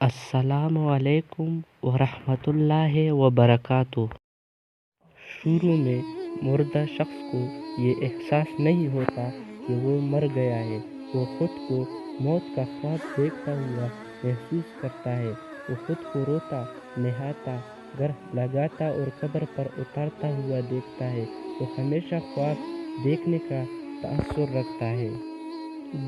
السلام علیکم ورحمۃ اللہ وبرکاتہ۔ شروع میں مردہ شخص کو یہ احساس نہیں ہوتا کہ وہ مر گیا ہے۔ وہ خود کو موت کا خواب دیکھتا ہوا محسوس کرتا ہے۔ وہ خود کو روتا، نہاتا، گرہ لگاتا اور قبر پر اترتا ہوا دیکھتا ہے۔ وہ ہمیشہ خواب دیکھنے کا تاثر رکھتا ہے۔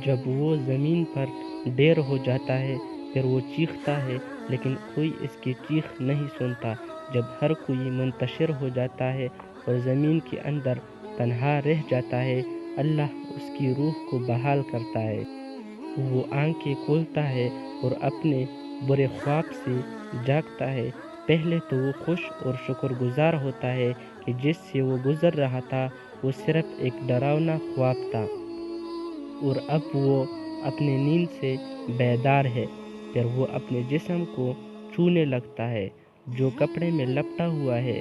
جب وہ زمین پر ڈھیر ہو جاتا ہے پھر وہ چیختا ہے، لیکن کوئی اس کی چیخ نہیں سنتا۔ جب ہر کوئی منتشر ہو جاتا ہے اور زمین کے اندر تنہا رہ جاتا ہے، اللہ اس کی روح کو بحال کرتا ہے۔ وہ آنکھیں کھولتا ہے اور اپنے برے خواب سے جاگتا ہے۔ پہلے تو وہ خوش اور شکر گزار ہوتا ہے کہ جس سے وہ گزر رہا تھا وہ صرف ایک ڈراونا خواب تھا، اور اب وہ اپنے نیند سے بیدار ہے۔ پھر وہ اپنے جسم کو چھونے لگتا ہے جو کپڑے میں لپٹا ہوا ہے۔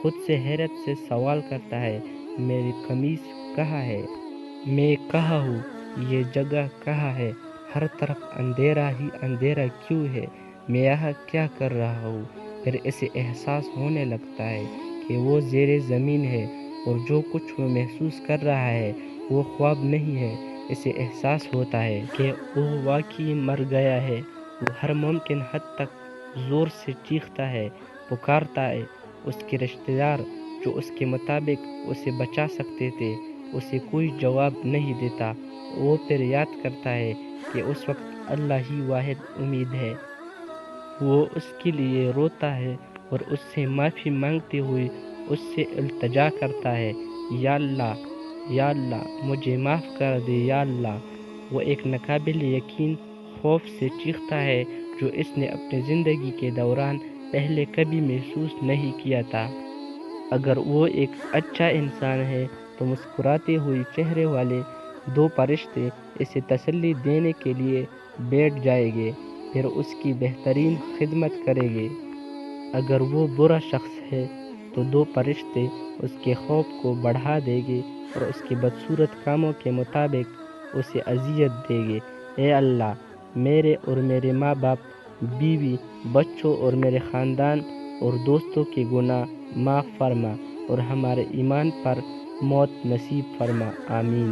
خود سے حیرت سے سوال کرتا ہے، میری قمیص کہاں ہے؟ میں کہاں ہوں؟ یہ جگہ کہاں ہے؟ ہر طرف اندھیرا ہی اندھیرا کیوں ہے؟ میں یہاں کیا کر رہا ہوں؟ پھر اسے احساس ہونے لگتا ہے کہ وہ زیر زمین ہے اور جو کچھ وہ محسوس کر رہا ہے وہ خواب نہیں ہے۔ اسے احساس ہوتا ہے کہ وہ واقعی مر گیا ہے۔ وہ ہر ممکن حد تک زور سے چیختا ہے، پکارتا ہے۔ اس کے رشتہ دار جو اس کے مطابق اسے بچا سکتے تھے اسے کوئی جواب نہیں دیتا۔ وہ پھر یاد کرتا ہے کہ اس وقت اللہ ہی واحد امید ہے۔ وہ اس کے لیے روتا ہے اور اس سے معافی مانگتے ہوئے اس سے التجا کرتا ہے، یا اللہ، یا اللہ، مجھے معاف کر دے، یا اللہ۔ وہ ایک ناقابل یقین خوف سے چیختا ہے جو اس نے اپنی زندگی کے دوران پہلے کبھی محسوس نہیں کیا تھا۔ اگر وہ ایک اچھا انسان ہے تو مسکراتے ہوئے چہرے والے دو فرشتے اسے تسلی دینے کے لیے بیٹھ جائیں گے، پھر اس کی بہترین خدمت کریں گے۔ اگر وہ برا شخص ہے تو دو فرشتے اس کے خوف کو بڑھا دیں گے اور اس کے بدصورت کاموں کے مطابق اسے اذیت دیں گے۔ اے اللہ، میرے اور میرے ماں باپ، بیوی، بچوں اور میرے خاندان اور دوستوں کے گناہ معاف فرما اور ہمارے ایمان پر موت نصیب فرما، آمین۔